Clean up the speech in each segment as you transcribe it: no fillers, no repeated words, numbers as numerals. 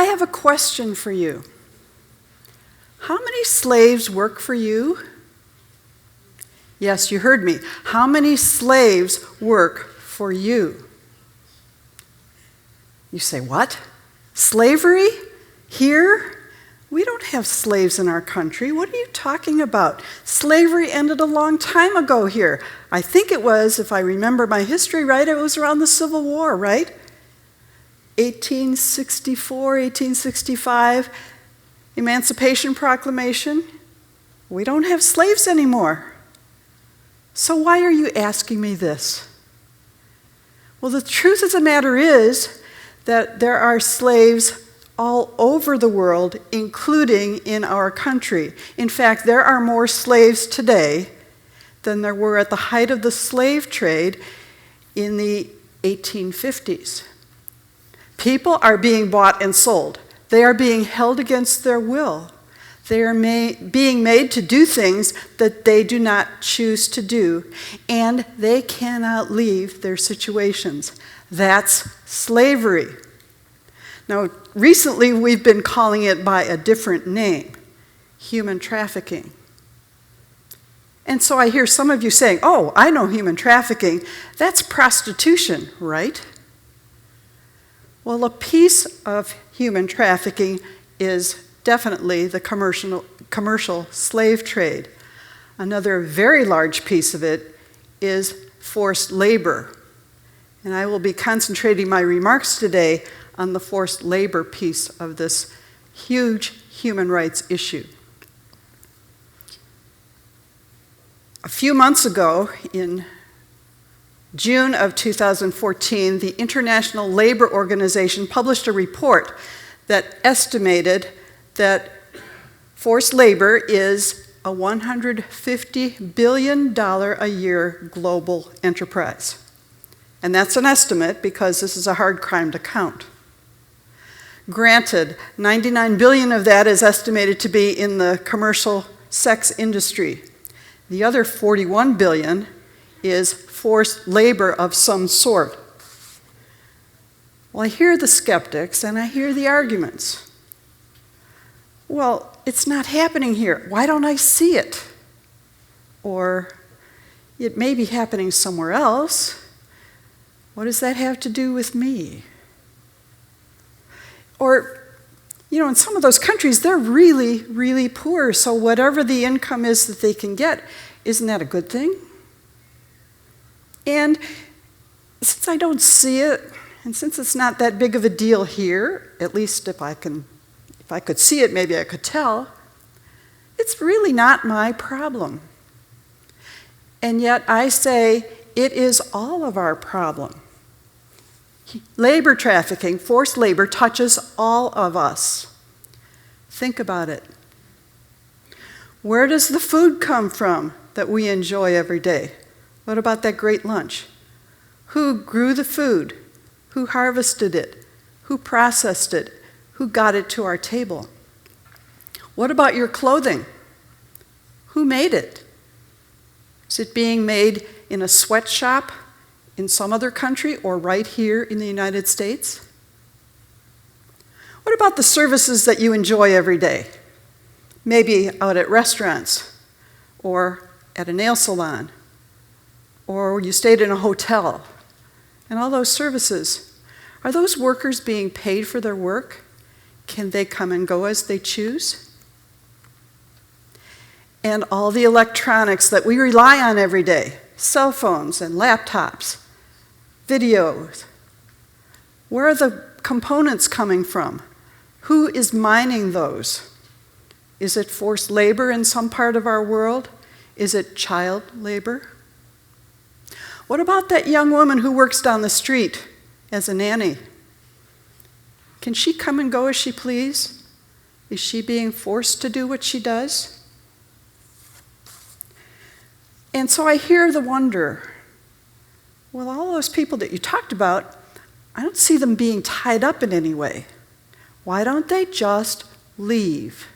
I have a question for you. How many slaves work for you? Yes, you heard me. How many slaves work for you? You say, what? Slavery? Here? We don't have slaves in our country. What are you talking about? Slavery ended a long time ago here. I think it was, if I remember my history right, it was around the Civil War, right? 1864, 1865, Emancipation Proclamation. We don't have slaves anymore. So why are you asking me this? Well, the truth of the matter is that there are slaves all over the world, including in our country. In fact, there are more slaves today than there were at the height of the slave trade in the 1850s. People are being bought and sold. They are being held against their will. They are being made to do things that they do not choose to do, and they cannot leave their situations. That's slavery. Now, recently we've been calling it by a different name, human trafficking. And so I hear some of you saying, oh, I know human trafficking. That's prostitution, right? Well, a piece of human trafficking is definitely the commercial slave trade. Another very large piece of it is forced labor. And I will be concentrating my remarks today on the forced labor piece of this huge human rights issue. A few months ago, in June of 2014, the International Labor Organization published a report that estimated that forced labor is a $150 billion a year global enterprise. And that's an estimate because this is a hard crime to count. Granted, 99 billion of that is estimated to be in the commercial sex industry. The other 41 billion is forced labor of some sort. Well, I hear the skeptics and I hear the arguments. Well, it's not happening here. Why don't I see it? Or it may be happening somewhere else. What does that have to do with me? Or, in some of those countries, they're really, really poor, so whatever the income is that they can get, isn't that a good thing? And since I don't see it, and since it's not that big of a deal here, at least if I could see it, maybe I could tell, it's really not my problem. And yet I say it is all of our problem. Labor trafficking, forced labor, touches all of us. Think about it. Where does the food come from that we enjoy every day? What about that great lunch? Who grew the food? Who harvested it? Who processed it? Who got it to our table? What about your clothing? Who made it? Is it being made in a sweatshop in some other country or right here in the United States? What about the services that you enjoy every day? Maybe out at restaurants or at a nail salon, or you stayed in a hotel, and all those services. Are those workers being paid for their work? Can they come and go as they choose? And all the electronics that we rely on every day, cell phones and laptops, videos. Where are the components coming from? Who is mining those? Is it forced labor in some part of our world? Is it child labor? What about that young woman who works down the street as a nanny? Can she come and go as she please? Is she being forced to do what she does? And so I hear the wonder, well, all those people that you talked about, I don't see them being tied up in any way. Why don't they just leave?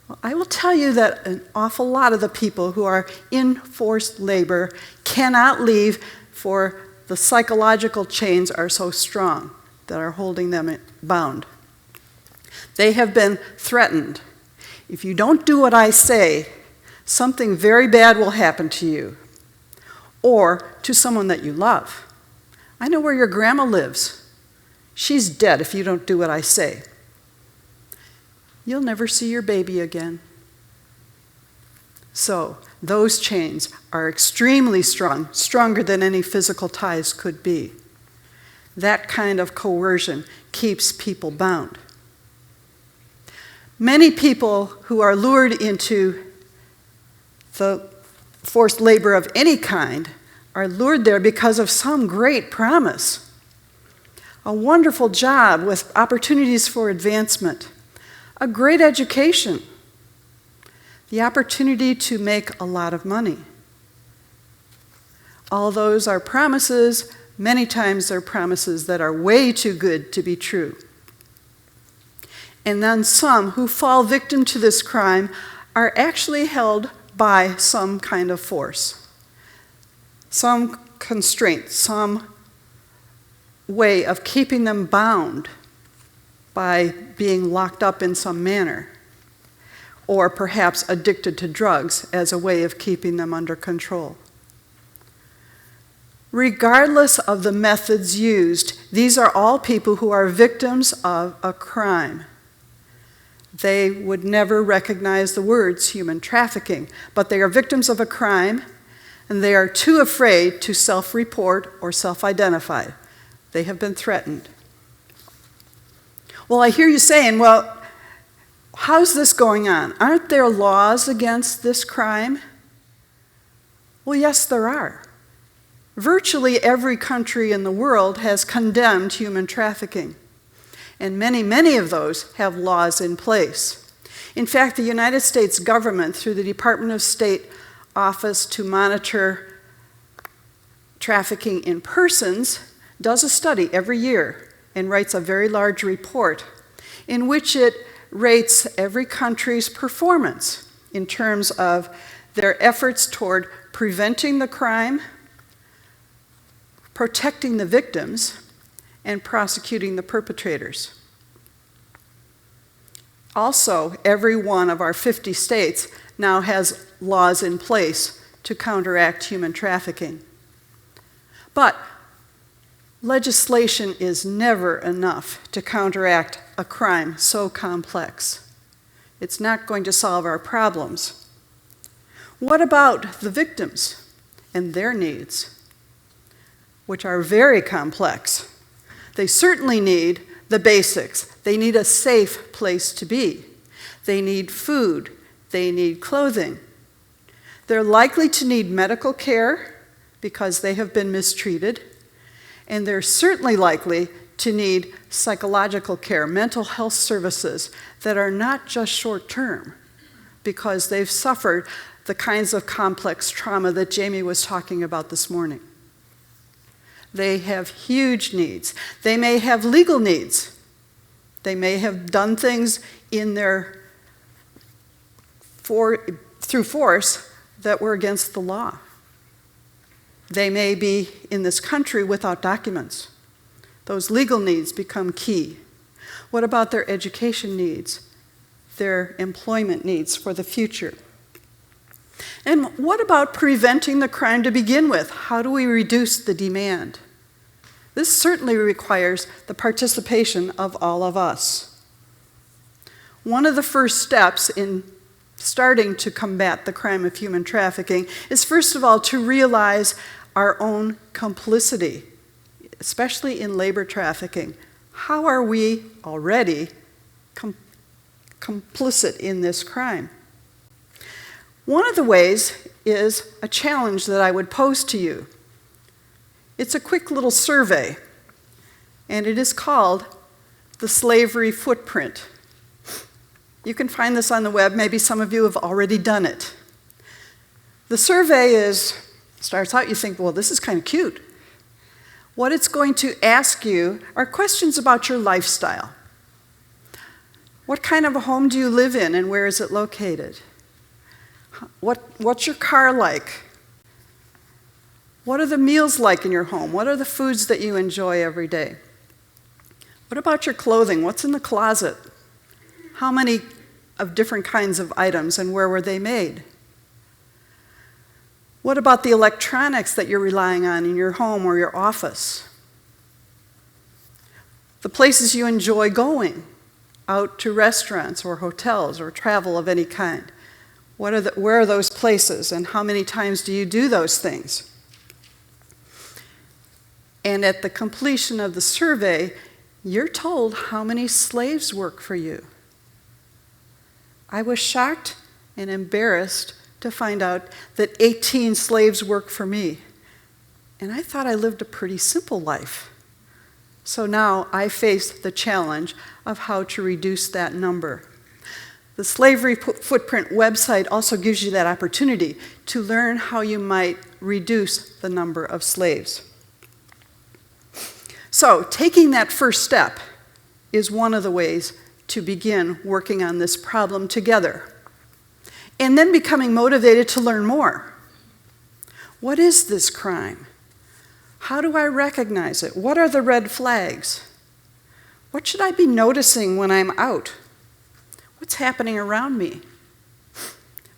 Well, I will tell you that an awful lot of the people who are in forced labor cannot leave, for the psychological chains are so strong. that are holding them bound. They have been threatened. If you don't do what I say, something very bad will happen to you or to someone that you love. I know where your grandma lives. She's dead if you don't do what I say. You'll never see your baby again. So, those chains are extremely strong, stronger than any physical ties could be. That kind of coercion keeps people bound. Many people who are lured into the forced labor of any kind are lured there because of some great promise. A wonderful job with opportunities for advancement, a great education, the opportunity to make a lot of money. All those are promises. Many times they're promises that are way too good to be true. And then some who fall victim to this crime are actually held by some kind of force, some constraint, some way of keeping them bound by being locked up in some manner, or perhaps addicted to drugs as a way of keeping them under control. Regardless of the methods used, these are all people who are victims of a crime. They would never recognize the words human trafficking, but they are victims of a crime, and they are too afraid to self-report or self-identify. They have been threatened. Well, I hear you saying, well, how's this going on? Aren't there laws against this crime? Well, yes, there are. Virtually every country in the world has condemned human trafficking, and many, many of those have laws in place. In fact, the United States government, through the Department of State Office to Monitor Trafficking in Persons, does a study every year and writes a very large report in which it rates every country's performance in terms of their efforts toward preventing the crime, protecting the victims, and prosecuting the perpetrators. Also, every one of our 50 states now has laws in place to counteract human trafficking. But legislation is never enough to counteract a crime so complex. It's not going to solve our problems. What about the victims and their needs, which are very complex? They certainly need the basics. They need a safe place to be. They need food. They need clothing. They're likely to need medical care because they have been mistreated. And they're certainly likely to need psychological care, mental health services that are not just short-term because they've suffered the kinds of complex trauma that Jamie was talking about this morning. They have huge needs. They may have legal needs. They may have done things in their through force that were against the law. They may be in this country without documents. Those legal needs become key. What about their education needs, their employment needs for the future? And what about preventing the crime to begin with? How do we reduce the demand? This certainly requires the participation of all of us. One of the first steps in starting to combat the crime of human trafficking is, first of all, to realize our own complicity, especially in labor trafficking. How are we already complicit in this crime? One of the ways is a challenge that I would pose to you. It's a quick little survey, and it is called the Slavery Footprint. You can find this on the web. Maybe some of you have already done it. The survey starts out, you think, well, this is kind of cute. What it's going to ask you are questions about your lifestyle. What kind of a home do you live in, and where is it located? What's your car like? What are the meals like in your home? What are the foods that you enjoy every day? What about your clothing? What's in the closet? How many of different kinds of items and where were they made? What about the electronics that you're relying on in your home or your office? The places you enjoy going, out to restaurants or hotels or travel of any kind. Where are those places and how many times do you do those things? And at the completion of the survey, you're told how many slaves work for you. I was shocked and embarrassed to find out that 18 slaves work for me. And I thought I lived a pretty simple life. So now I face the challenge of how to reduce that number. The Slavery Footprint website also gives you that opportunity to learn how you might reduce the number of slaves. So, taking that first step is one of the ways to begin working on this problem together. And then becoming motivated to learn more. What is this crime? How do I recognize it? What are the red flags? What should I be noticing when I'm out? What's happening around me?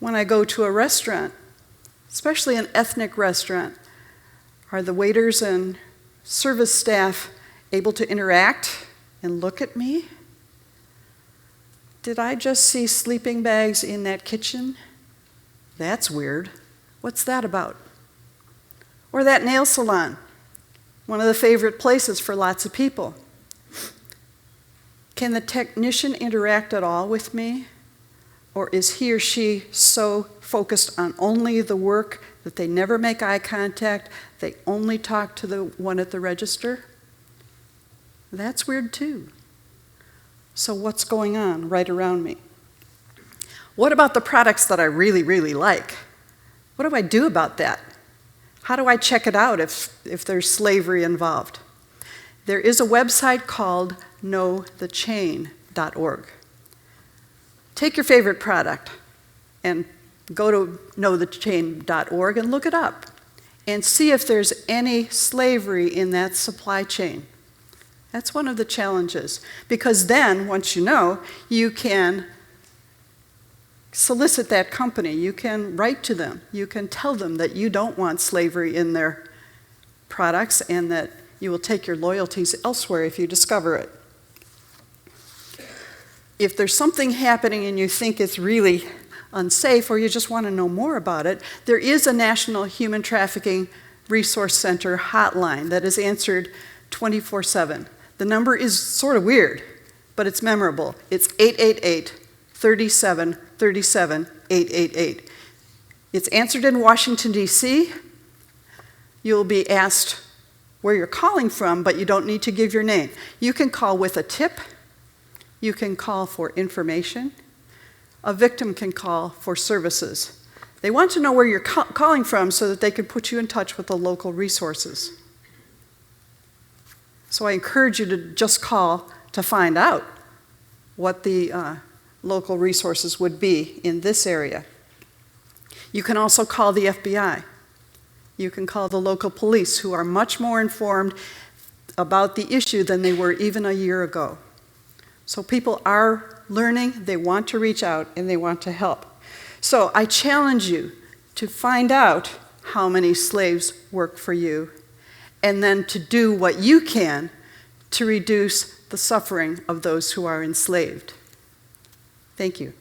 When I go to a restaurant, especially an ethnic restaurant, are the waiters and service staff able to interact and look at me? Did I just see sleeping bags in that kitchen? That's weird. What's that about? Or that nail salon, one of the favorite places for lots of people. Can the technician interact at all with me? Or is he or she so focused on only the work that they never make eye contact, they only talk to the one at the register? That's weird too. So what's going on right around me? What about the products that I really, really like? What do I do about that? How do I check it out if there's slavery involved? There is a website called knowthechain.org. Take your favorite product and go to knowthechain.org and look it up and see if there's any slavery in that supply chain. That's one of the challenges, because then, once you know, you can solicit that company, you can write to them, you can tell them that you don't want slavery in their products and that you will take your loyalties elsewhere if you discover it. If there's something happening and you think it's really unsafe or you just want to know more about it, there is a National Human Trafficking Resource Center hotline that is answered 24/7. The number is sort of weird, but it's memorable. It's 888-37-37-888. It's answered in Washington, D.C. You'll be asked where you're calling from, but you don't need to give your name. You can call with a tip. You can call for information. A victim can call for services. They want to know where you're calling from so that they can put you in touch with the local resources. So I encourage you to just call to find out what the local resources would be in this area. You can also call the FBI. You can call the local police, who are much more informed about the issue than they were even a year ago. So people are learning, they want to reach out, and they want to help. So I challenge you to find out how many slaves work for you, and then to do what you can to reduce the suffering of those who are enslaved. Thank you.